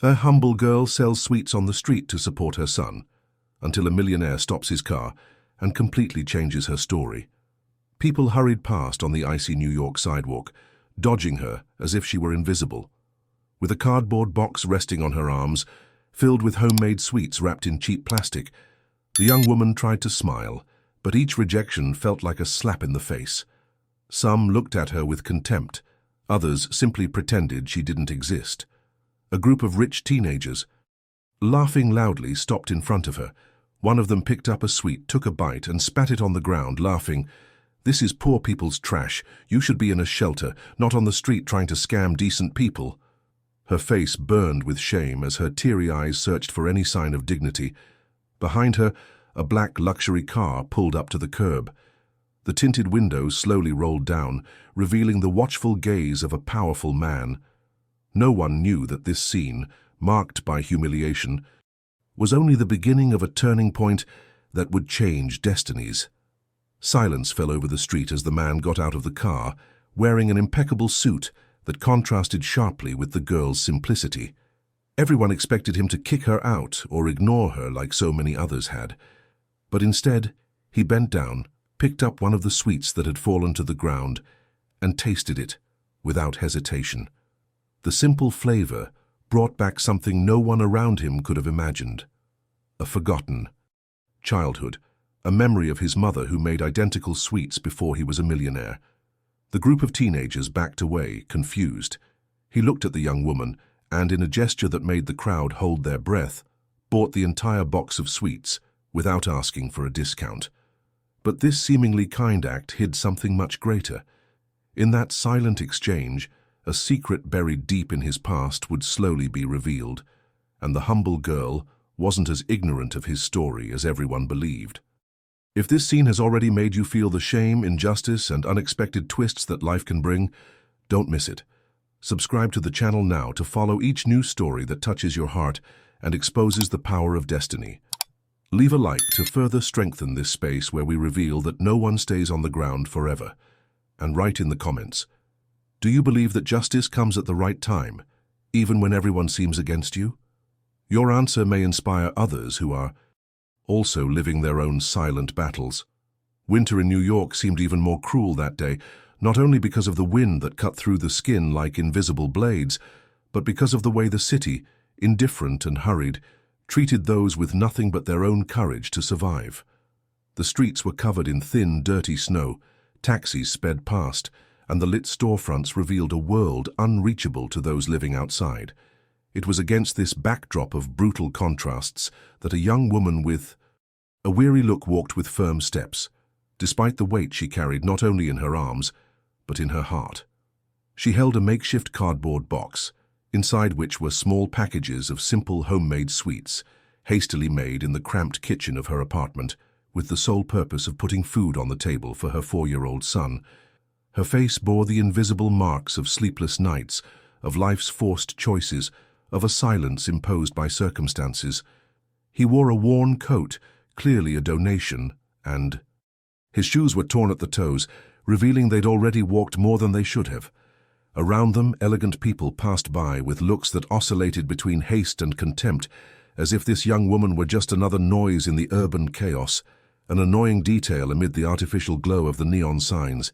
A humble girl sells sweets on the street to support her son, until a millionaire stops his car and completely changes her story. People hurried past on the icy New York sidewalk, dodging her as if she were invisible. With a cardboard box resting on her arms, filled with homemade sweets wrapped in cheap plastic, the young woman tried to smile, but each rejection felt like a slap in the face. Some looked at her with contempt, others simply pretended she didn't exist. A group of rich teenagers, laughing loudly, stopped in front of her. One of them picked up a sweet, took a bite, and spat it on the ground, laughing, "This is poor people's trash. You should be in a shelter, not on the street trying to scam decent people." Her face burned with shame as her teary eyes searched for any sign of dignity. Behind her, a black luxury car pulled up to the curb. The tinted windows slowly rolled down, revealing the watchful gaze of a powerful man. No one knew that this scene, marked by humiliation, was only the beginning of a turning point that would change destinies. Silence fell over the street as the man got out of the car, wearing an impeccable suit that contrasted sharply with the girl's simplicity. Everyone expected him to kick her out or ignore her like so many others had. But instead, he bent down, picked up one of the sweets that had fallen to the ground, and tasted it without hesitation. The simple flavor brought back something no one around him could have imagined. A forgotten childhood, a memory of his mother who made identical sweets before he was a millionaire. The group of teenagers backed away, confused. He looked at the young woman and, in a gesture that made the crowd hold their breath, bought the entire box of sweets without asking for a discount. But this seemingly kind act hid something much greater. In that silent exchange, a secret buried deep in his past would slowly be revealed, and the humble girl wasn't as ignorant of his story as everyone believed. If this scene has already made you feel the shame, injustice, and unexpected twists that life can bring, don't miss it. Subscribe to the channel now to follow each new story that touches your heart and exposes the power of destiny. Leave a like to further strengthen this space where we reveal that no one stays on the ground forever. And write in the comments, do you believe that justice comes at the right time, even when everyone seems against you? Your answer may inspire others who are also living their own silent battles. Winter in New York seemed even more cruel that day, not only because of the wind that cut through the skin like invisible blades, but because of the way the city, indifferent and hurried, treated those with nothing but their own courage to survive. The streets were covered in thin, dirty snow, taxis sped past, and the lit storefronts revealed a world unreachable to those living outside. It was against this backdrop of brutal contrasts that a young woman with a weary look walked with firm steps, despite the weight she carried not only in her arms, but in her heart. She held a makeshift cardboard box, inside which were small packages of simple homemade sweets, hastily made in the cramped kitchen of her apartment, with the sole purpose of putting food on the table for her 4-year-old son. Her face bore the invisible marks of sleepless nights, of life's forced choices, of a silence imposed by circumstances. He wore a worn coat, clearly a donation, and his shoes were torn at the toes, revealing they'd already walked more than they should have. Around them, elegant people passed by with looks that oscillated between haste and contempt, as if this young woman were just another noise in the urban chaos, an annoying detail amid the artificial glow of the neon signs.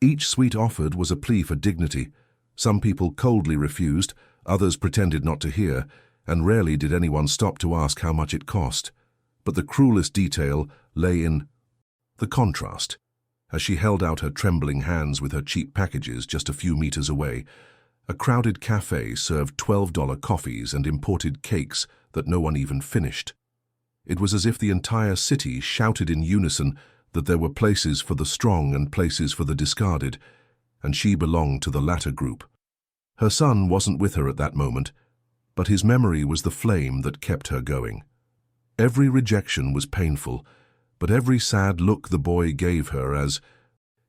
Each sweet offered was a plea for dignity. Some people coldly refused, others pretended not to hear, and rarely did anyone stop to ask how much it cost. But the cruelest detail lay in the contrast. As she held out her trembling hands with her cheap packages just a few meters away, a crowded cafe served $12 coffees and imported cakes that no one even finished. It was as if the entire city shouted in unison that there were places for the strong and places for the discarded, and she belonged to the latter group. Her son wasn't with her at that moment, but his memory was the flame that kept her going. Every rejection was painful, but every sad look the boy gave her as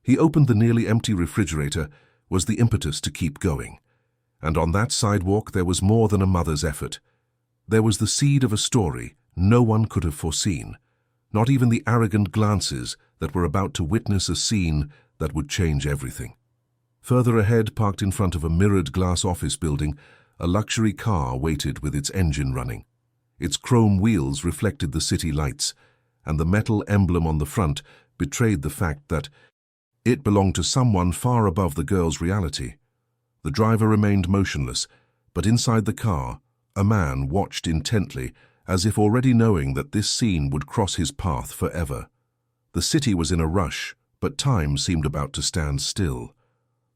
he opened the nearly empty refrigerator was the impetus to keep going. And on that sidewalk there was more than a mother's effort. There was the seed of a story no one could have foreseen, not even the arrogant glances that were about to witness a scene that would change everything. Further ahead, parked in front of a mirrored glass office building, a luxury car waited with its engine running. Its chrome wheels reflected the city lights, and the metal emblem on the front betrayed the fact that it belonged to someone far above the girl's reality. The driver remained motionless, but inside the car, a man watched intently, as if already knowing that this scene would cross his path forever. The city was in a rush, but time seemed about to stand still.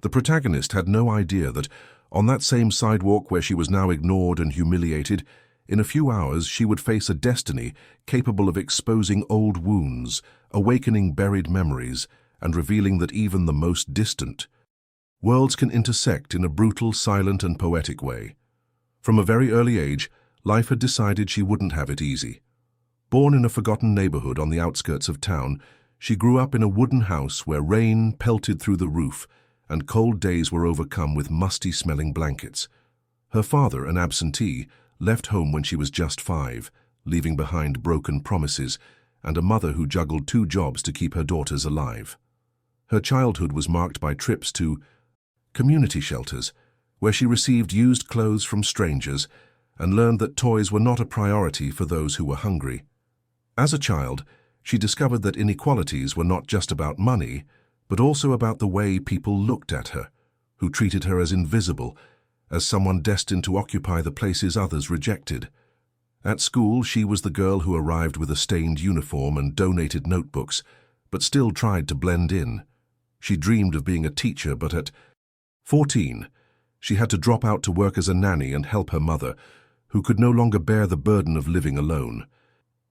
The protagonist had no idea that, on that same sidewalk where she was now ignored and humiliated, in a few hours she would face a destiny capable of exposing old wounds, awakening buried memories, and revealing that even the most distant worlds can intersect in a brutal, silent, and poetic way. From a very early age, life had decided she wouldn't have it easy. Born in a forgotten neighborhood on the outskirts of town, she grew up in a wooden house where rain pelted through the roof and cold days were overcome with musty-smelling blankets. Her father, an absentee, left home when she was just 5, leaving behind broken promises and a mother who juggled 2 jobs to keep her daughters alive. Her childhood was marked by trips to community shelters, where she received used clothes from strangers and learned that toys were not a priority for those who were hungry. As a child, she discovered that inequalities were not just about money, but also about the way people looked at her, who treated her as invisible, as someone destined to occupy the places others rejected. At school, she was the girl who arrived with a stained uniform and donated notebooks, but still tried to blend in. She dreamed of being a teacher, but at 14, she had to drop out to work as a nanny and help her mother, who could no longer bear the burden of living alone.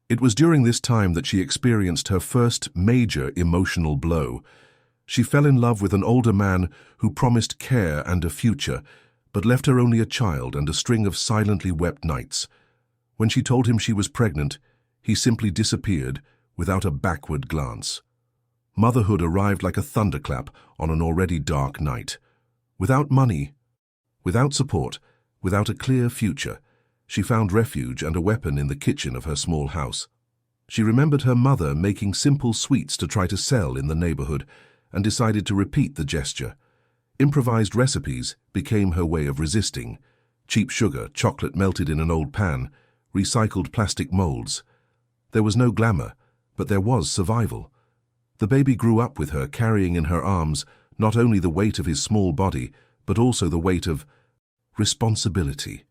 It was during this time that she experienced her first major emotional blow. She fell in love with an older man who promised care and a future, but left her only a child and a string of silently wept nights. When she told him she was pregnant, he simply disappeared without a backward glance. Motherhood arrived like a thunderclap on an already dark night. Without money, without support, without a clear future, she found refuge and a weapon in the kitchen of her small house. She remembered her mother making simple sweets to try to sell in the neighborhood and decided to repeat the gesture. Improvised recipes became her way of resisting. Cheap sugar, chocolate melted in an old pan, recycled plastic molds. There was no glamour, but there was survival. The baby grew up with her, carrying in her arms not only the weight of his small body, but also the weight of responsibility.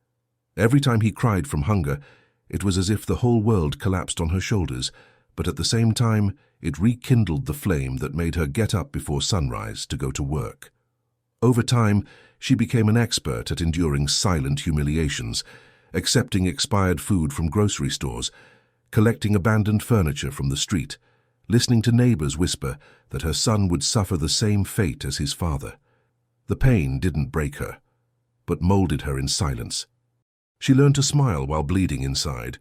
Every time he cried from hunger, it was as if the whole world collapsed on her shoulders, but at the same time, it rekindled the flame that made her get up before sunrise to go to work. Over time, she became an expert at enduring silent humiliations, accepting expired food from grocery stores, collecting abandoned furniture from the street, listening to neighbors whisper that her son would suffer the same fate as his father. The pain didn't break her, but molded her in silence. She learned to smile while bleeding inside,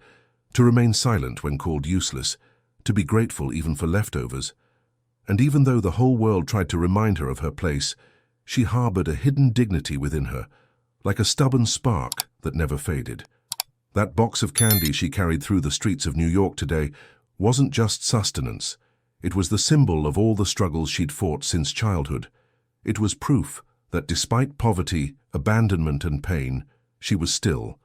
to remain silent when called useless, to be grateful even for leftovers. And even though the whole world tried to remind her of her place, she harbored a hidden dignity within her, like a stubborn spark that never faded. That box of candy she carried through the streets of New York today wasn't just sustenance. It was the symbol of all the struggles she'd fought since childhood. It was proof that despite poverty, abandonment, and pain, she was still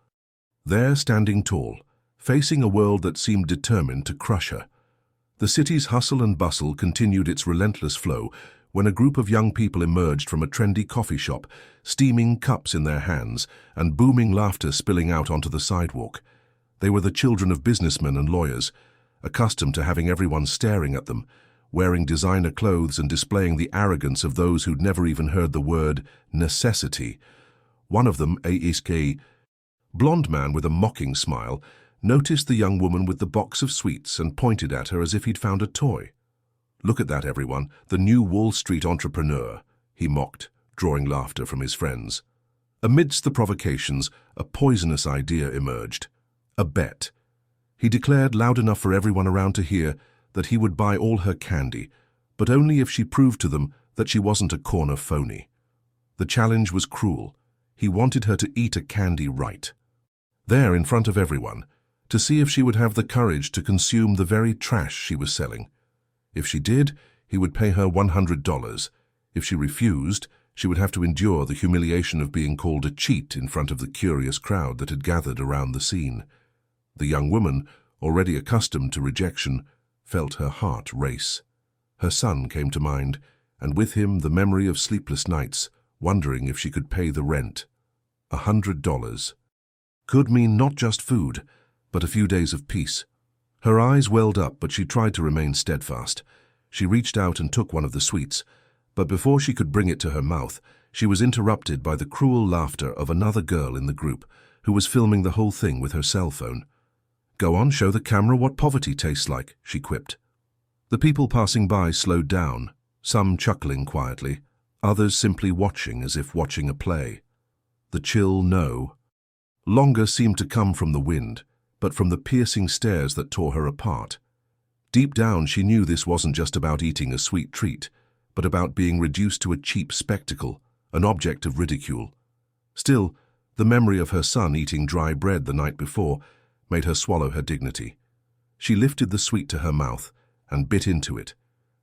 there, standing tall, facing a world that seemed determined to crush her. The city's hustle and bustle continued its relentless flow when a group of young people emerged from a trendy coffee shop, steaming cups in their hands and booming laughter spilling out onto the sidewalk. They were the children of businessmen and lawyers, accustomed to having everyone staring at them, wearing designer clothes and displaying the arrogance of those who'd never even heard the word necessity. One of them, a blonde man with a mocking smile, noticed the young woman with the box of sweets and pointed at her as if he'd found a toy. "Look at that, everyone, the new Wall Street entrepreneur," he mocked, drawing laughter from his friends. Amidst the provocations, a poisonous idea emerged. A bet. He declared loud enough for everyone around to hear that he would buy all her candy, but only if she proved to them that she wasn't a corner phony. The challenge was cruel. He wanted her to eat a candy right. There, in front of everyone, to see if she would have the courage to consume the very trash she was selling. If she did, he would pay her $100. If she refused, She would have to endure the humiliation of being called a cheat in front of the curious crowd that had gathered around the scene. The young woman, already accustomed to rejection, felt her heart race. Her son came to mind, and with him the memory of sleepless nights, wondering if she could pay the rent. $100 could mean not just food, but a few days of peace. Her eyes welled up, but she tried to remain steadfast. She reached out and took one of the sweets, but before she could bring it to her mouth, she was interrupted by the cruel laughter of another girl in the group, who was filming the whole thing with her cell phone. "Go on, show the camera what poverty tastes like," she quipped. The people passing by slowed down, some chuckling quietly, others simply watching as if watching a play. The chill no longer seemed to come from the wind, but from the piercing stares that tore her apart. Deep down, she knew this wasn't just about eating a sweet treat, but about being reduced to a cheap spectacle, an object of ridicule. Still, the memory of her son eating dry bread the night before made her swallow her dignity. She lifted the sweet to her mouth and bit into it,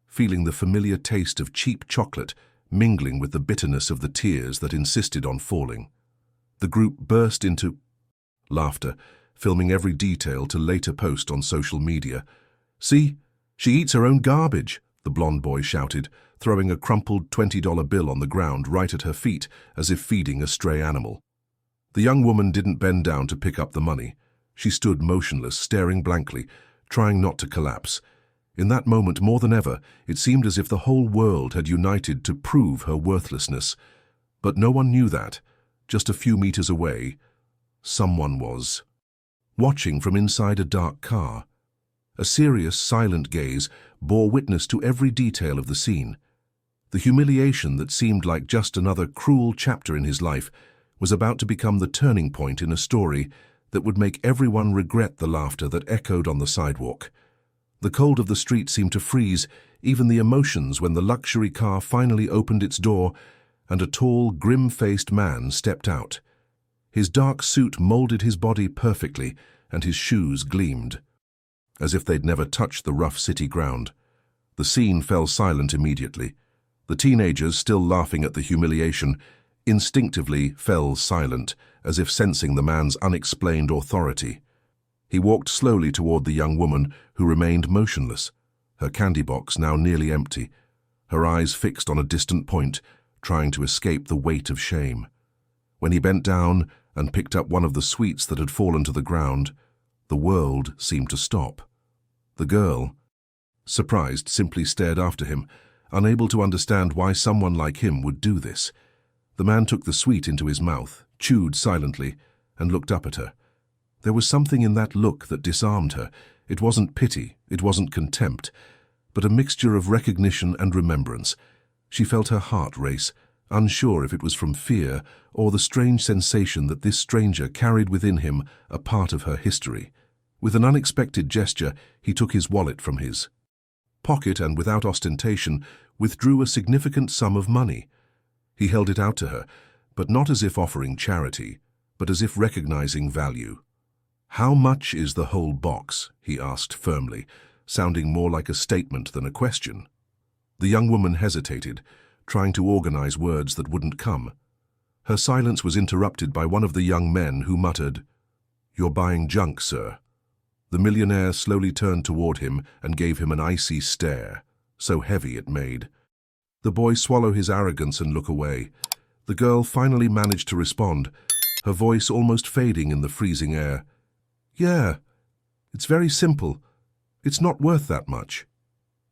feeling the familiar taste of cheap chocolate mingling with the bitterness of the tears that insisted on falling. The group burst into laughter, filming every detail to later post on social media. "See, she eats her own garbage," the blonde boy shouted, throwing a crumpled $20 bill on the ground right at her feet as if feeding a stray animal. The young woman didn't bend down to pick up the money. She stood motionless, staring blankly, trying not to collapse. In that moment, more than ever, it seemed as if the whole world had united to prove her worthlessness. But no one knew that. Just a few meters away, someone was watching from inside a dark car. A serious, silent gaze bore witness to every detail of the scene. The humiliation that seemed like just another cruel chapter in his life was about to become the turning point in a story that would make everyone regret the laughter that echoed on the sidewalk. The cold of the street seemed to freeze even the emotions when the luxury car finally opened its door and a tall, grim-faced man stepped out. His dark suit molded his body perfectly, and his shoes gleamed, as if they'd never touched the rough city ground. The scene fell silent immediately. The teenagers, still laughing at the humiliation, instinctively fell silent, as if sensing the man's unexplained authority. He walked slowly toward the young woman, who remained motionless, her candy box now nearly empty, her eyes fixed on a distant point, trying to escape the weight of shame. When he bent down and picked up one of the sweets that had fallen to the ground, the world seemed to stop. The girl, surprised, simply stared after him, unable to understand why someone like him would do this. The man took the sweet into his mouth, chewed silently, and looked up at her. There was something in that look that disarmed her. It wasn't pity, it wasn't contempt, but a mixture of recognition and remembrance. She felt her heart race, unsure if it was from fear or the strange sensation that this stranger carried within him a part of her history. With an unexpected gesture, he took his wallet from his pocket and, without ostentation, withdrew a significant sum of money. He held it out to her, but not as if offering charity, but as if recognizing value. "How much is the whole box?" he asked firmly, sounding more like a statement than a question. The young woman hesitated, trying to organize words that wouldn't come. Her silence was interrupted by one of the young men who muttered, "You're buying junk, sir." The millionaire slowly turned toward him and gave him an icy stare, so heavy it made the boy swallow his arrogance and look away. The girl finally managed to respond, her voice almost fading in the freezing air. "Yeah, it's very simple. It's not worth that much."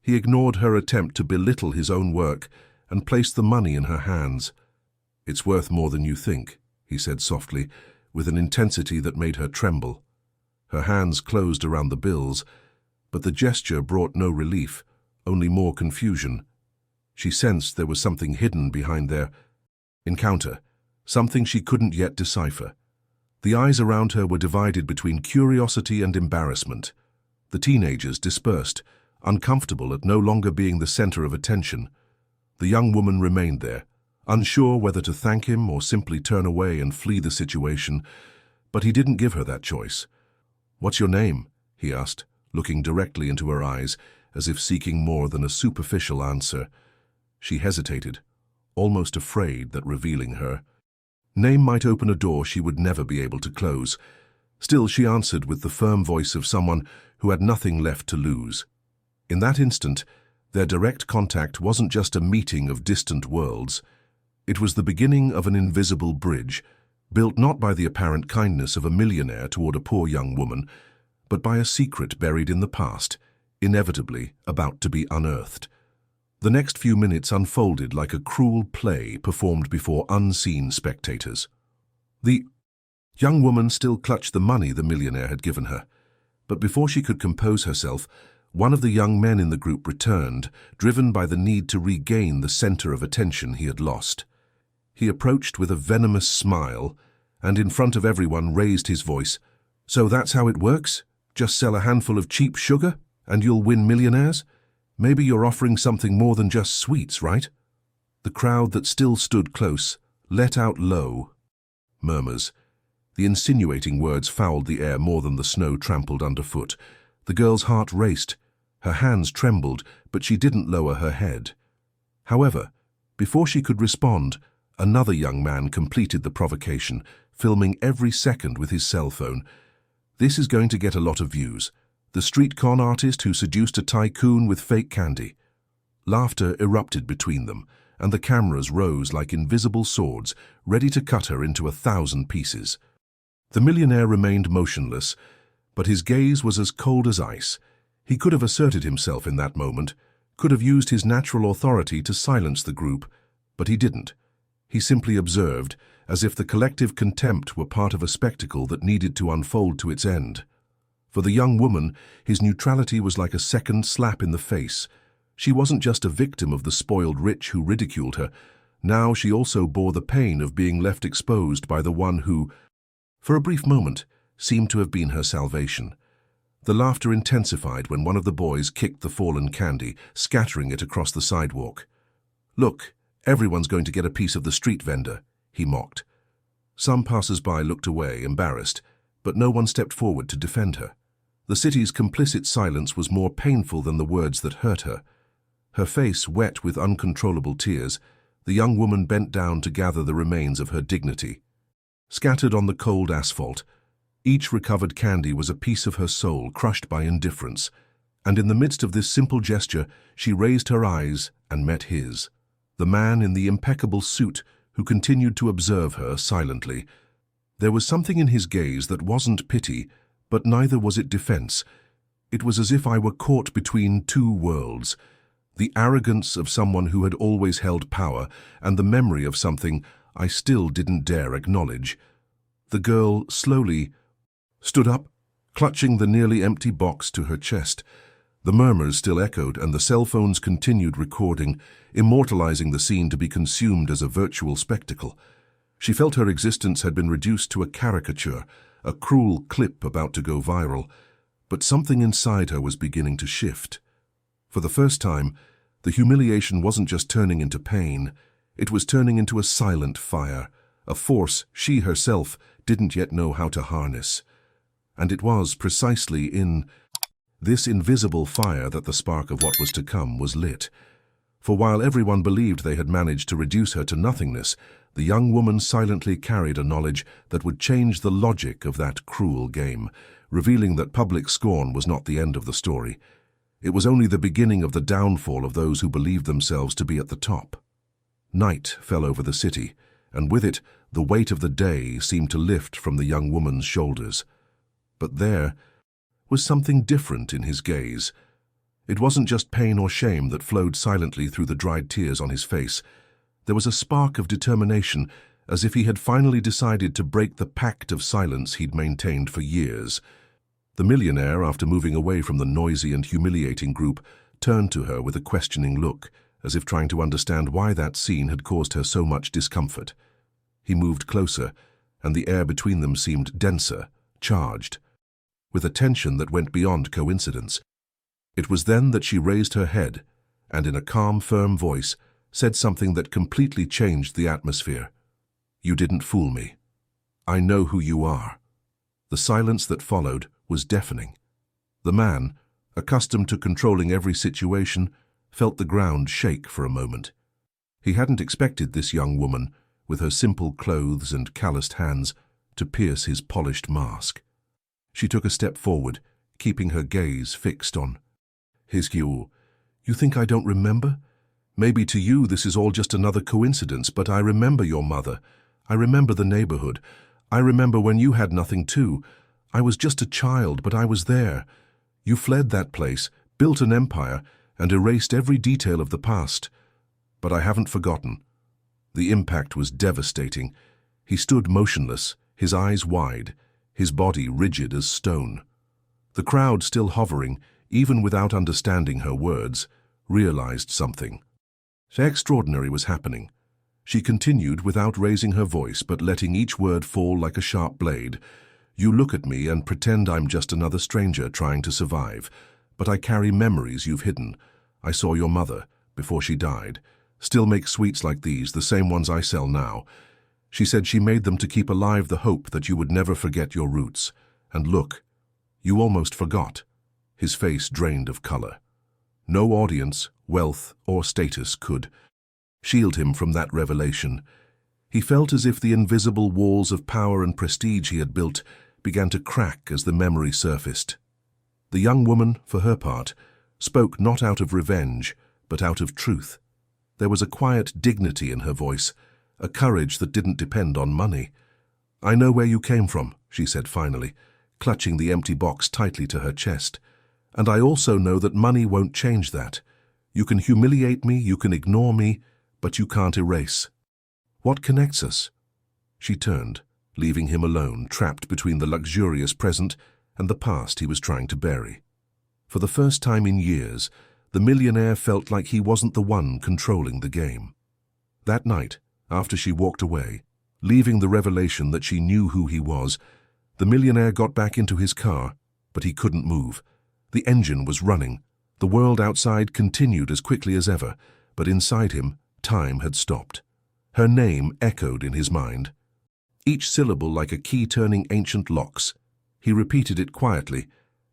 He ignored her attempt to belittle his own work and placed the money in her hands. "It's worth more than you think," he said softly, with an intensity that made her tremble. Her hands closed around the bills, but the gesture brought no relief, only more confusion. She sensed there was something hidden behind their encounter, something she couldn't yet decipher. The eyes around her were divided between curiosity and embarrassment. The teenagers dispersed, uncomfortable at no longer being the center of attention. The young woman remained there, unsure whether to thank him or simply turn away and flee the situation, but he didn't give her that choice. "What's your name?" he asked, looking directly into her eyes, as if seeking more than a superficial answer. She hesitated. almost afraid that revealing her name might open a door she would never be able to close. Still, she answered with the firm voice of someone who had nothing left to lose. In that instant, their direct contact wasn't just a meeting of distant worlds. It was the beginning of an invisible bridge, built not by the apparent kindness of a millionaire toward a poor young woman, but by a secret buried in the past, inevitably about to be unearthed. The next few minutes unfolded like a cruel play performed before unseen spectators. The young woman still clutched the money the millionaire had given her, but before she could compose herself, one of the young men in the group returned, driven by the need to regain the center of attention he had lost. He approached with a venomous smile, and in front of everyone raised his voice. "So that's how it works? Just sell a handful of cheap sugar, and you'll win millionaires? Maybe you're offering something more than just sweets, right?" The crowd that still stood close let out low murmurs. The insinuating words fouled the air more than the snow trampled underfoot. The girl's heart raced. Her hands trembled, but she didn't lower her head. However, before she could respond, another young man completed the provocation, filming every second with his cell phone. "This is going to get a lot of views. The street con artist who seduced a tycoon with fake candy." Laughter erupted between them, and the cameras rose like invisible swords, ready to cut her into 1,000 pieces. The millionaire remained motionless, but his gaze was as cold as ice. He could have asserted himself in that moment, could have used his natural authority to silence the group, but he didn't. He simply observed, as if the collective contempt were part of a spectacle that needed to unfold to its end. For the young woman, his neutrality was like a second slap in the face. She wasn't just a victim of the spoiled rich who ridiculed her. Now she also bore the pain of being left exposed by the one who, for a brief moment, seemed to have been her salvation. The laughter intensified when one of the boys kicked the fallen candy, scattering it across the sidewalk. "Look, everyone's going to get a piece of the street vendor," he mocked. Some passers-by looked away, embarrassed, but no one stepped forward to defend her. The city's complicit silence was more painful than the words that hurt her. Her face wet with uncontrollable tears, the young woman bent down to gather the remains of her dignity. Scattered on the cold asphalt, each recovered candy was a piece of her soul crushed by indifference, and in the midst of this simple gesture, she raised her eyes and met his, the man in the impeccable suit who continued to observe her silently. There was something in his gaze that wasn't pity, but neither was it defense. It was as if I were caught between two worlds, the arrogance of someone who had always held power and the memory of something I still didn't dare acknowledge. The girl slowly stood up, clutching the nearly empty box to her chest. The murmurs still echoed, and the cell phones continued recording, immortalizing the scene to be consumed as a virtual spectacle. She felt her existence had been reduced to a caricature, a cruel clip about to go viral, but something inside her was beginning to shift. For the first time, the humiliation wasn't just turning into pain, it was turning into a silent fire, a force she herself didn't yet know how to harness. And it was precisely in this invisible fire that the spark of what was to come was lit. For while everyone believed they had managed to reduce her to nothingness, the young woman silently carried a knowledge that would change the logic of that cruel game, revealing that public scorn was not the end of the story. It was only the beginning of the downfall of those who believed themselves to be at the top. Night fell over the city, and with it, the weight of the day seemed to lift from the young woman's shoulders. But there was something different in his gaze. It wasn't just pain or shame that flowed silently through the dried tears on his face. There was a spark of determination, as if he had finally decided to break the pact of silence he'd maintained for years. The millionaire, after moving away from the noisy and humiliating group, turned to her with a questioning look, as if trying to understand why that scene had caused her so much discomfort. He moved closer, and the air between them seemed denser, charged, with a tension that went beyond coincidence. It was then that she raised her head, and in a calm, firm voice, said something that completely changed the atmosphere. "You didn't fool me. I know who you are." The silence that followed was deafening. The man, accustomed to controlling every situation, felt the ground shake for a moment. He hadn't expected this young woman, with her simple clothes and calloused hands, to pierce his polished mask. She took a step forward, keeping her gaze fixed on his. You think I don't remember? Maybe to you this is all just another coincidence, but I remember your mother. I remember the neighborhood. I remember when you had nothing too. I was just a child, but I was there. You fled that place, built an empire, and erased every detail of the past. But I haven't forgotten. The impact was devastating. He stood motionless, his eyes wide, his body rigid as stone. The crowd, still hovering, even without understanding her words, realized something. Extraordinary was happening. She continued without raising her voice, but letting each word fall like a sharp blade. You look at me and pretend I'm just another stranger trying to survive, but I carry memories you've hidden. I saw your mother, before she died, still make sweets like these, the same ones I sell now. She said she made them to keep alive the hope that you would never forget your roots. And look, you almost forgot. His face drained of color. No audience, wealth, or status could shield him from that revelation. He felt as if the invisible walls of power and prestige he had built began to crack as the memory surfaced. The young woman, for her part, spoke not out of revenge, but out of truth. There was a quiet dignity in her voice, a courage that didn't depend on money. I know where you came from, she said finally, clutching the empty box tightly to her chest. And I also know that money won't change that. You can humiliate me, you can ignore me, but you can't erase. What connects us? She turned, leaving him alone, trapped between the luxurious present and the past he was trying to bury. For the first time in years, the millionaire felt like he wasn't the one controlling the game. That night, after she walked away, leaving the revelation that she knew who he was, the millionaire got back into his car, but he couldn't move. The engine was running. The world outside continued as quickly as ever, but inside him, time had stopped. Her name echoed in his mind, each syllable like a key turning ancient locks. He repeated it quietly,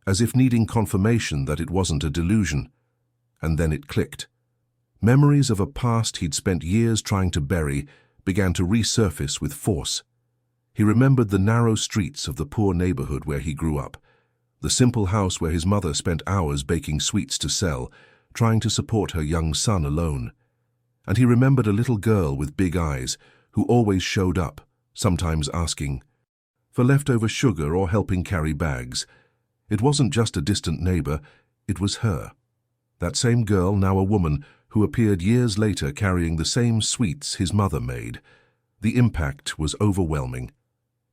as if needing confirmation that it wasn't a delusion. And then it clicked. Memories of a past he'd spent years trying to bury began to resurface with force. He remembered the narrow streets of the poor neighborhood where he grew up, the simple house where his mother spent hours baking sweets to sell, trying to support her young son alone. And he remembered a little girl with big eyes who always showed up, sometimes asking for leftover sugar or helping carry bags. It wasn't just a distant neighbor, it was her. That same girl, now a woman, who appeared years later carrying the same sweets his mother made. The impact was overwhelming.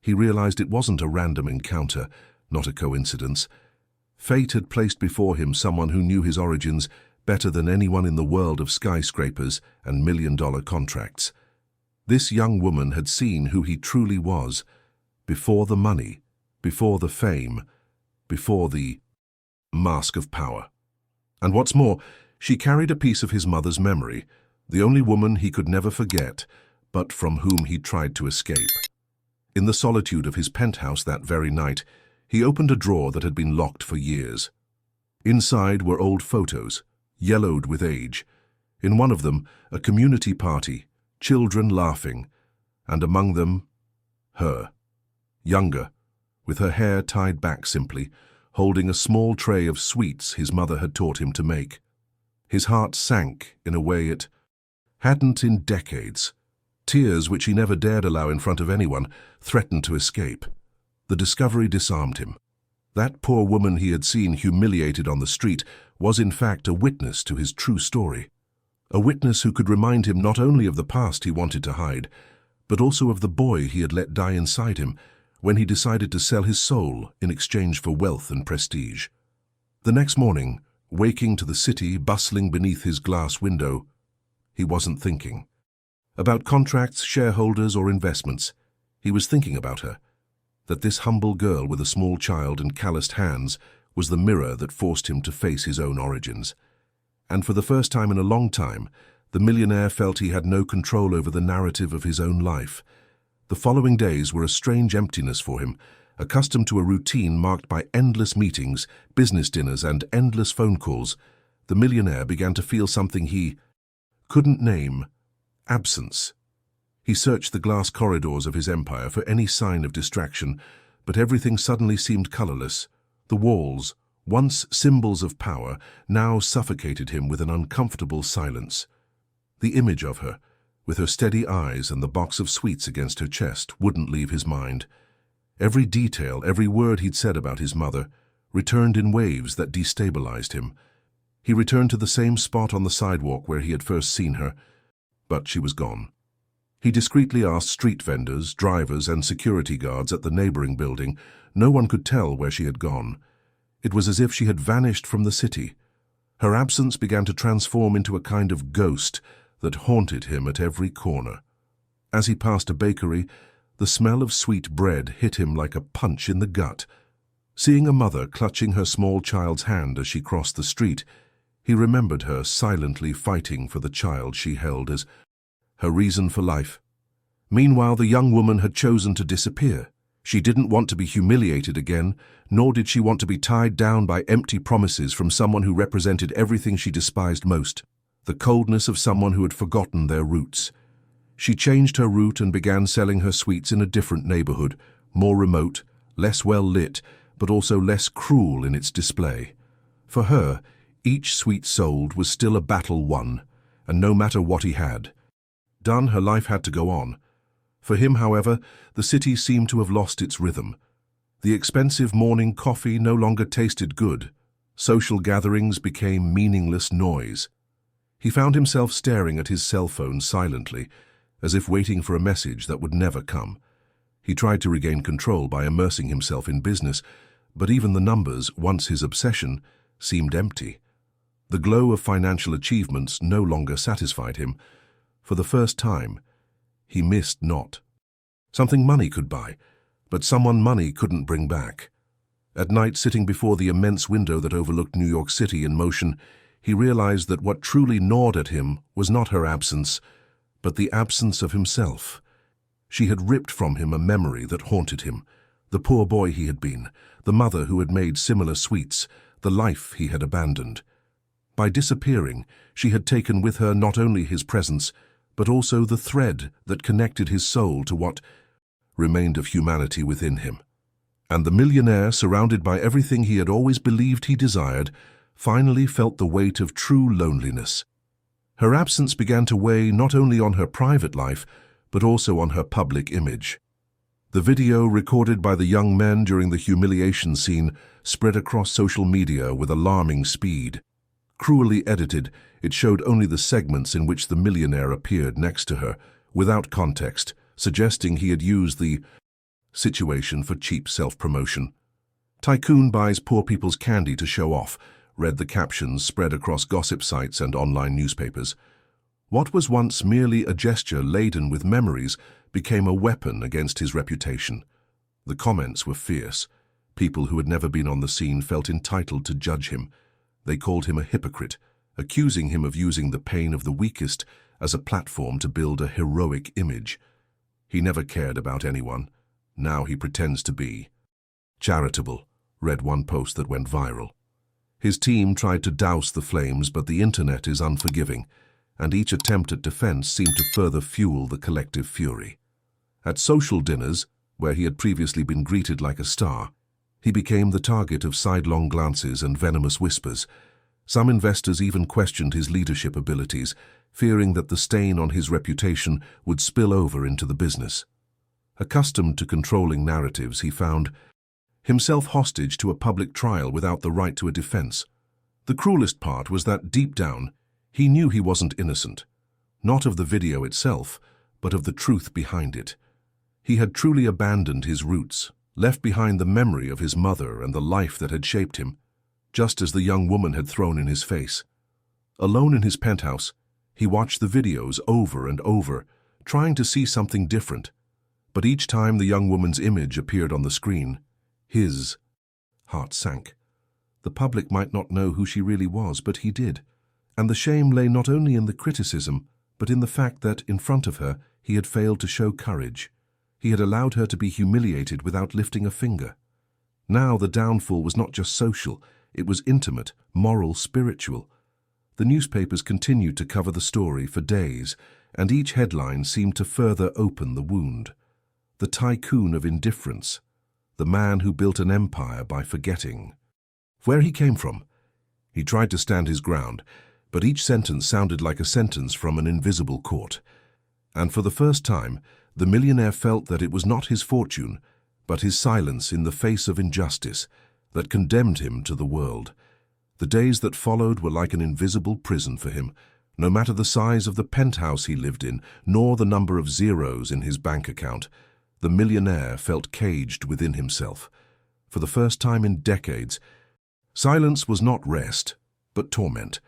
He realized it wasn't a random encounter, not a coincidence. Fate had placed before him someone who knew his origins better than anyone in the world of skyscrapers and million-dollar contracts. This young woman had seen who he truly was, before the money, before the fame, before the mask of power. And what's more, she carried a piece of his mother's memory, the only woman he could never forget, but from whom he tried to escape. In the solitude of his penthouse that very night, he opened a drawer that had been locked for years. Inside were old photos, yellowed with age. In one of them, a community party, children laughing, and among them, her. Younger, with her hair tied back simply, holding a small tray of sweets his mother had taught him to make. His heart sank in a way it hadn't in decades. Tears, which he never dared allow in front of anyone, threatened to escape. The discovery disarmed him. That poor woman he had seen humiliated on the street was in fact a witness to his true story. A witness who could remind him not only of the past he wanted to hide, but also of the boy he had let die inside him when he decided to sell his soul in exchange for wealth and prestige. The next morning, waking to the city bustling beneath his glass window, he wasn't thinking about contracts, shareholders, or investments. He was thinking about her, that this humble girl with a small child and calloused hands was the mirror that forced him to face his own origins. And for the first time in a long time, the millionaire felt he had no control over the narrative of his own life. The following days were a strange emptiness for him, accustomed to a routine marked by endless meetings, business dinners, and endless phone calls. The millionaire began to feel something he couldn't name, Absence. He searched the glass corridors of his empire for any sign of distraction, but everything suddenly seemed colorless. The walls, once symbols of power, now suffocated him with an uncomfortable silence. The image of her, with her steady eyes and the box of sweets against her chest, wouldn't leave his mind. Every detail, every word he'd said about his mother, returned in waves that destabilized him. He returned to the same spot on the sidewalk where he had first seen her, but she was gone. He discreetly asked street vendors, drivers, and security guards at the neighboring building. No one could tell where she had gone. It was as if she had vanished from the city. Her absence began to transform into a kind of ghost that haunted him at every corner. As he passed a bakery, the smell of sweet bread hit him like a punch in the gut. Seeing a mother clutching her small child's hand as she crossed the street, he remembered her silently fighting for the child she held as her reason for life. Meanwhile, the young woman had chosen to disappear. She didn't want to be humiliated again, nor did she want to be tied down by empty promises from someone who represented everything she despised most, the coldness of someone who had forgotten their roots. She changed her route and began selling her sweets in a different neighborhood, more remote, less well lit, but also less cruel in its display. For her, each sweet sold was still a battle won, and no matter what he had done, her life had to go on. For him, however, the city seemed to have lost its rhythm. The expensive morning coffee no longer tasted good. Social gatherings became meaningless noise. He found himself staring at his cell phone silently, as if waiting for a message that would never come. He tried to regain control by immersing himself in business, but even the numbers, once his obsession, seemed empty. The glow of financial achievements no longer satisfied him. For the first time, he missed not something money could buy, but someone money couldn't bring back. At night, sitting before the immense window that overlooked New York City in motion, he realized that what truly gnawed at him was not her absence, but the absence of himself. She had ripped from him a memory that haunted him, the poor boy he had been, the mother who had made similar sweets, the life he had abandoned. By disappearing, she had taken with her not only his presence, but also the thread that connected his soul to what remained of humanity within him. And the millionaire, surrounded by everything he had always believed he desired, finally felt the weight of true loneliness. Her absence began to weigh not only on her private life, but also on her public image. The video recorded by the young men during the humiliation scene spread across social media with alarming speed. Cruelly edited, it showed only the segments in which the millionaire appeared next to her, without context, suggesting he had used the situation for cheap self-promotion. "Tycoon buys poor people's candy to show off," read the captions spread across gossip sites and online newspapers. What was once merely a gesture laden with memories became a weapon against his reputation. The comments were fierce. People who had never been on the scene felt entitled to judge him. They called him a hypocrite, accusing him of using the pain of the weakest as a platform to build a heroic image. He never cared about anyone. Now he pretends to be charitable, read one post that went viral. His team tried to douse the flames, but the internet is unforgiving, and each attempt at defense seemed to further fuel the collective fury. At social dinners, where he had previously been greeted like a star, he became the target of sidelong glances and venomous whispers. Some investors even questioned his leadership abilities, fearing that the stain on his reputation would spill over into the business. Accustomed to controlling narratives, he found himself hostage to a public trial without the right to a defense. The cruelest part was that, deep down, he knew he wasn't innocent, not of the video itself, but of the truth behind it. He had truly abandoned his roots, left behind the memory of his mother and the life that had shaped him, just as the young woman had thrown in his face. Alone in his penthouse, he watched the videos over and over, trying to see something different. But each time the young woman's image appeared on the screen, his heart sank. The public might not know who she really was, but he did. And the shame lay not only in the criticism, but in the fact that, in front of her, he had failed to show courage. He had allowed her to be humiliated without lifting a finger. Now the downfall was not just social, it was intimate, moral, spiritual. The newspapers continued to cover the story for days, and each headline seemed to further open the wound. The tycoon of indifference, the man who built an empire by forgetting where he came from. He tried to stand his ground, but each sentence sounded like a sentence from an invisible court. And for the first time, the millionaire felt that it was not his fortune, but his silence in the face of injustice that condemned him to the world. The days that followed were like an invisible prison for him, no matter the size of the penthouse he lived in, nor the number of zeros in his bank account. The millionaire felt caged within himself. For the first time in decades, silence was not rest, but torment.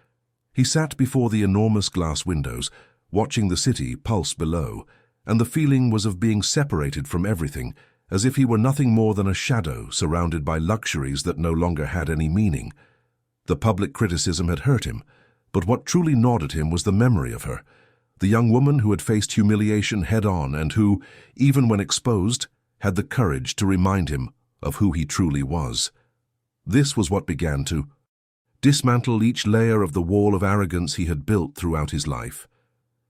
He sat before the enormous glass windows, watching the city pulse below, and the feeling was of being separated from everything, as if he were nothing more than a shadow surrounded by luxuries that no longer had any meaning. The public criticism had hurt him, but what truly gnawed at him was the memory of her, the young woman who had faced humiliation head-on and who, even when exposed, had the courage to remind him of who he truly was. This was what began to dismantle each layer of the wall of arrogance he had built throughout his life.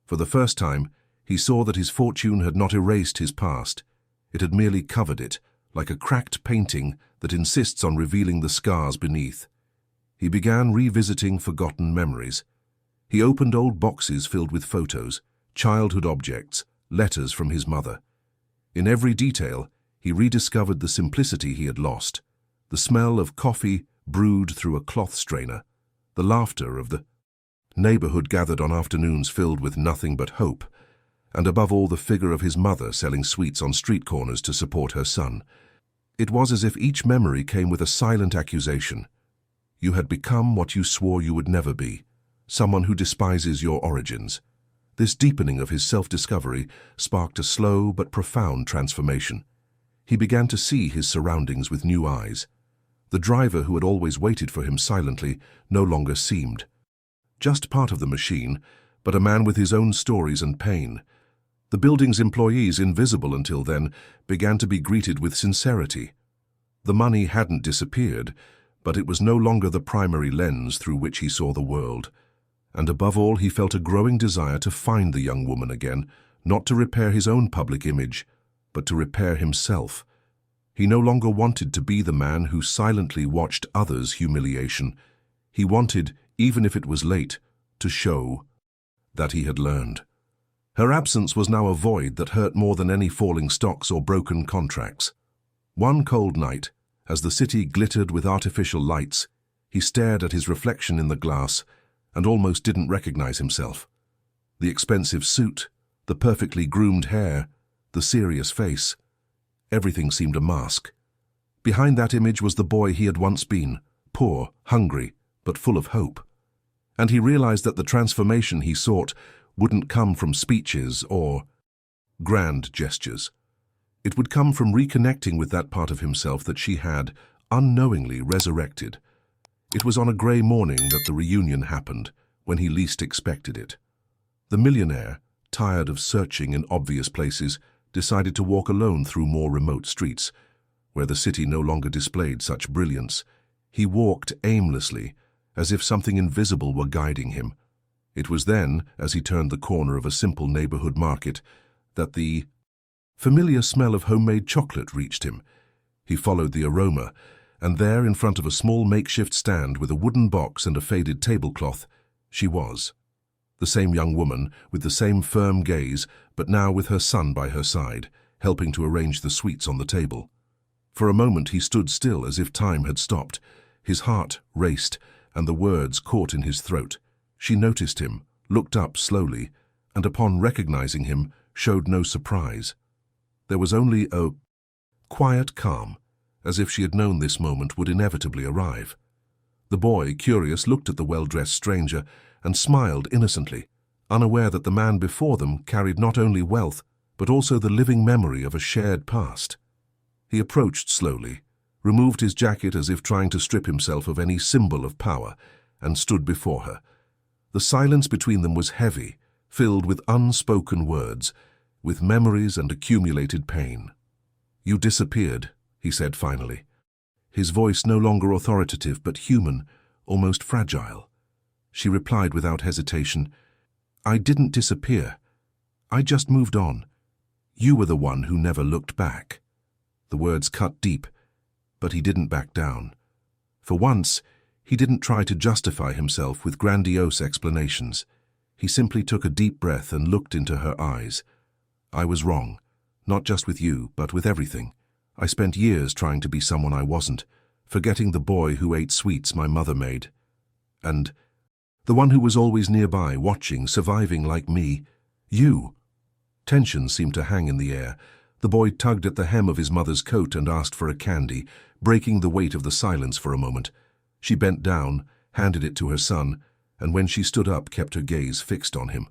For the first time, he saw that his fortune had not erased his past. It had merely covered it, like a cracked painting that insists on revealing the scars beneath. He began revisiting forgotten memories. He opened old boxes filled with photos, childhood objects, letters from his mother. In every detail, he rediscovered the simplicity he had lost, the smell of coffee brewed through a cloth strainer, the laughter of the neighborhood gathered on afternoons filled with nothing but hope, and above all the figure of his mother selling sweets on street corners to support her son. It was as if each memory came with a silent accusation. You had become what you swore you would never be, someone who despises your origins. This deepening of his self-discovery sparked a slow but profound transformation. He began to see his surroundings with new eyes. The driver who had always waited for him silently no longer seemed just part of the machine, but a man with his own stories and pain. The building's employees, invisible until then, began to be greeted with sincerity. The money hadn't disappeared, but it was no longer the primary lens through which he saw the world. And above all, he felt a growing desire to find the young woman again, not to repair his own public image, but to repair himself. He no longer wanted to be the man who silently watched others' humiliation. He wanted, even if it was late, to show that he had learned. Her absence was now a void that hurt more than any falling stocks or broken contracts. One cold night, as the city glittered with artificial lights, he stared at his reflection in the glass and almost didn't recognize himself. The expensive suit, the perfectly groomed hair, the serious face, everything seemed a mask. Behind that image was the boy he had once been, poor, hungry, but full of hope. And he realized that the transformation he sought wouldn't come from speeches or grand gestures. It would come from reconnecting with that part of himself that she had, unknowingly, resurrected. It was on a grey morning that the reunion happened, when he least expected it. The millionaire, tired of searching in obvious places, decided to walk alone through more remote streets, where the city no longer displayed such brilliance. He walked aimlessly, as if something invisible were guiding him. It was then, as he turned the corner of a simple neighborhood market, that the familiar smell of homemade chocolate reached him. He followed the aroma, and there, in front of a small makeshift stand with a wooden box and a faded tablecloth, she was. The same young woman, with the same firm gaze, but now with her son by her side, helping to arrange the sweets on the table. For a moment he stood still as if time had stopped. His heart raced, and the words caught in his throat. She noticed him, looked up slowly, and upon recognizing him, showed no surprise. There was only a quiet calm, as if she had known this moment would inevitably arrive. The boy, curious, looked at the well-dressed stranger and smiled innocently, unaware that the man before them carried not only wealth, but also the living memory of a shared past. He approached slowly, removed his jacket as if trying to strip himself of any symbol of power, and stood before her. The silence between them was heavy, filled with unspoken words, with memories and accumulated pain. "You disappeared," he said finally, his voice no longer authoritative but human, almost fragile. She replied without hesitation, "I didn't disappear. I just moved on. You were the one who never looked back." The words cut deep, but he didn't back down. For once, he didn't try to justify himself with grandiose explanations. He simply took a deep breath and looked into her eyes. "I was wrong, not just with you, but with everything. I spent years trying to be someone I wasn't, forgetting the boy who ate sweets my mother made. And the one who was always nearby, watching, surviving like me. You." Tension seemed to hang in the air. The boy tugged at the hem of his mother's coat and asked for a candy, breaking the weight of the silence for a moment. She bent down, handed it to her son, and when she stood up, kept her gaze fixed on him.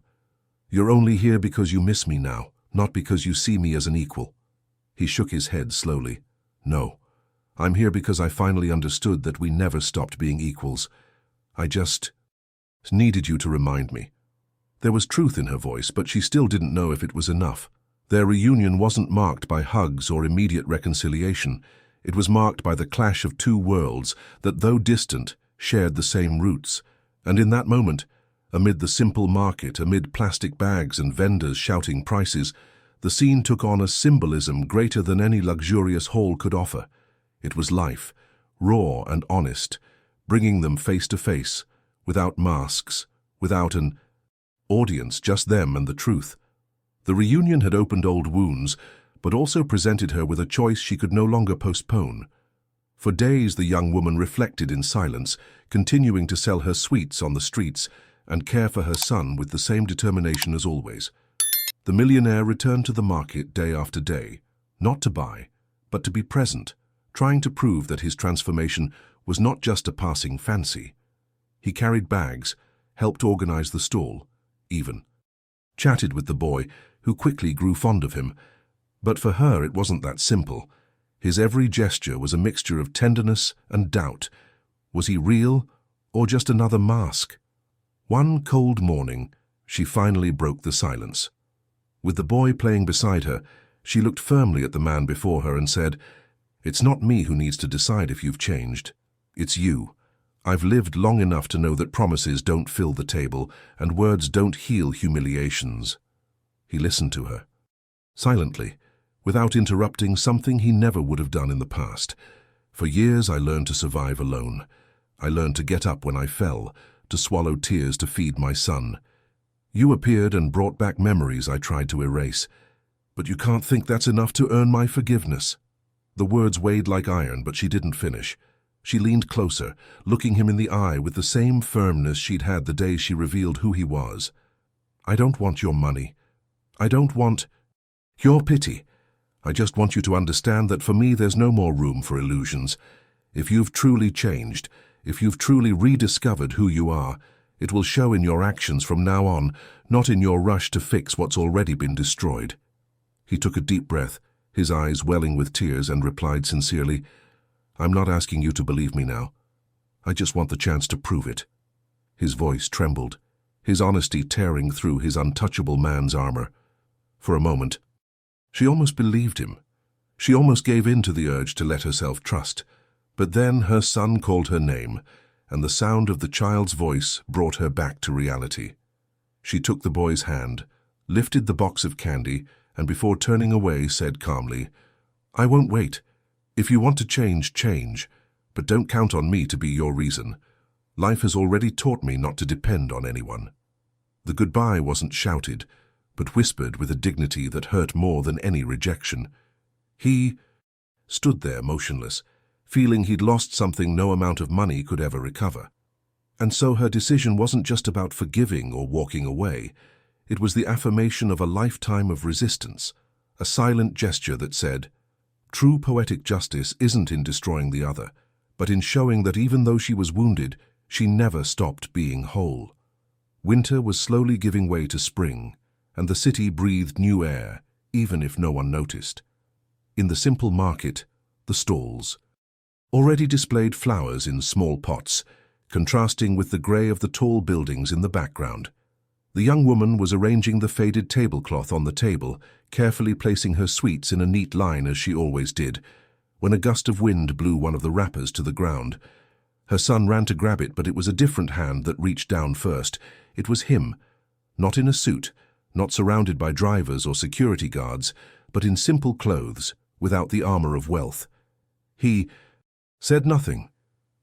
"You're only here because you miss me now, not because you see me as an equal." He shook his head slowly. "No, I'm here because I finally understood that we never stopped being equals. I just needed you to remind me." There was truth in her voice, but she still didn't know if it was enough. Their reunion wasn't marked by hugs or immediate reconciliation. It was marked by the clash of two worlds that, though distant, shared the same roots. And in that moment, amid the simple market, amid plastic bags and vendors shouting prices, the scene took on a symbolism greater than any luxurious hall could offer. It was life, raw and honest, bringing them face to face, without masks, without an audience, just them and the truth. The reunion had opened old wounds, but also presented her with a choice she could no longer postpone. For days the young woman reflected in silence, continuing to sell her sweets on the streets and care for her son with the same determination as always. The millionaire returned to the market day after day, not to buy, but to be present, trying to prove that his transformation was not just a passing fancy. He carried bags, helped organize the stall, even chatted with the boy, who quickly grew fond of him. But for her it wasn't that simple. His every gesture was a mixture of tenderness and doubt. Was he real, or just another mask? One cold morning, she finally broke the silence. With the boy playing beside her, she looked firmly at the man before her and said, "It's not me who needs to decide if you've changed. It's you. I've lived long enough to know that promises don't fill the table and words don't heal humiliations." He listened to her, silently, without interrupting, something he never would have done in the past. "For years I learned to survive alone. I learned to get up when I fell, to swallow tears to feed my son. You appeared and brought back memories I tried to erase. But you can't think that's enough to earn my forgiveness." The words weighed like iron, but she didn't finish. She leaned closer, looking him in the eye with the same firmness she'd had the day she revealed who he was. "I don't want your money. I don't want your pity. I just want you to understand that for me there's no more room for illusions. If you've truly changed, if you've truly rediscovered who you are, it will show in your actions from now on, not in your rush to fix what's already been destroyed." He took a deep breath, his eyes welling with tears, and replied sincerely, "I'm not asking you to believe me now. I just want the chance to prove it." His voice trembled, his honesty tearing through his untouchable man's armor. For a moment, she almost believed him. She almost gave in to the urge to let herself trust. But then her son called her name, and the sound of the child's voice brought her back to reality. She took the boy's hand, lifted the box of candy, and before turning away said calmly, "I won't wait. If you want to change, change, but don't count on me to be your reason. Life has already taught me not to depend on anyone." The goodbye wasn't shouted, but whispered with a dignity that hurt more than any rejection. He stood there motionless, feeling he'd lost something no amount of money could ever recover. And so her decision wasn't just about forgiving or walking away. It was the affirmation of a lifetime of resistance, a silent gesture that said, true poetic justice isn't in destroying the other, but in showing that even though she was wounded, she never stopped being whole. Winter was slowly giving way to spring, and the city breathed new air, even if no one noticed. In the simple market, the stalls already displayed flowers in small pots, contrasting with the grey of the tall buildings in the background. The young woman was arranging the faded tablecloth on the table, carefully placing her sweets in a neat line as she always did, when a gust of wind blew one of the wrappers to the ground. Her son ran to grab it, but it was a different hand that reached down first. It was him, not in a suit, not surrounded by drivers or security guards, but in simple clothes, without the armor of wealth. He said nothing,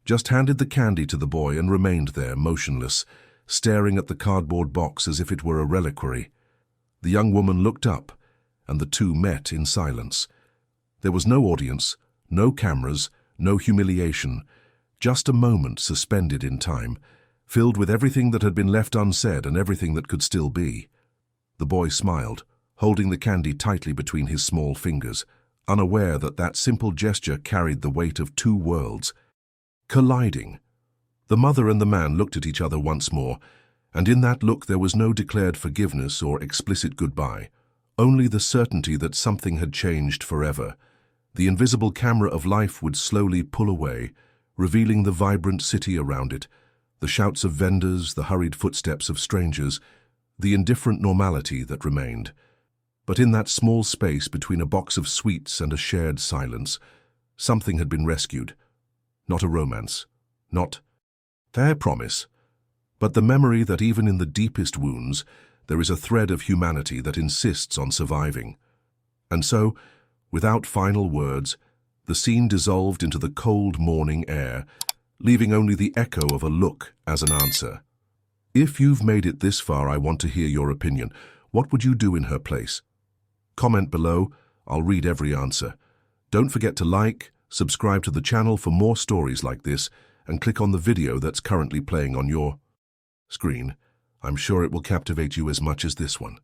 just handed the candy to the boy and remained there, motionless, staring at the cardboard box as if it were a reliquary. The young woman looked up, and the two met in silence. There was no audience, no cameras, no humiliation, just a moment suspended in time, filled with everything that had been left unsaid and everything that could still be. The boy smiled, holding the candy tightly between his small fingers, unaware that that simple gesture carried the weight of two worlds, colliding. The mother and the man looked at each other once more, and in that look there was no declared forgiveness or explicit goodbye, only the certainty that something had changed forever. The invisible camera of life would slowly pull away, revealing the vibrant city around it, the shouts of vendors, the hurried footsteps of strangers, the indifferent normality that remained. But in that small space between a box of sweets and a shared silence, something had been rescued. Not a romance, not fair promise, but the memory that even in the deepest wounds, there is a thread of humanity that insists on surviving. And so, without final words, the scene dissolved into the cold morning air, leaving only the echo of a look as an answer. If you've made it this far, I want to hear your opinion. What would you do in her place? Comment below. I'll read every answer. Don't forget to like, subscribe to the channel for more stories like this, and click on the video that's currently playing on your screen. I'm sure it will captivate you as much as this one.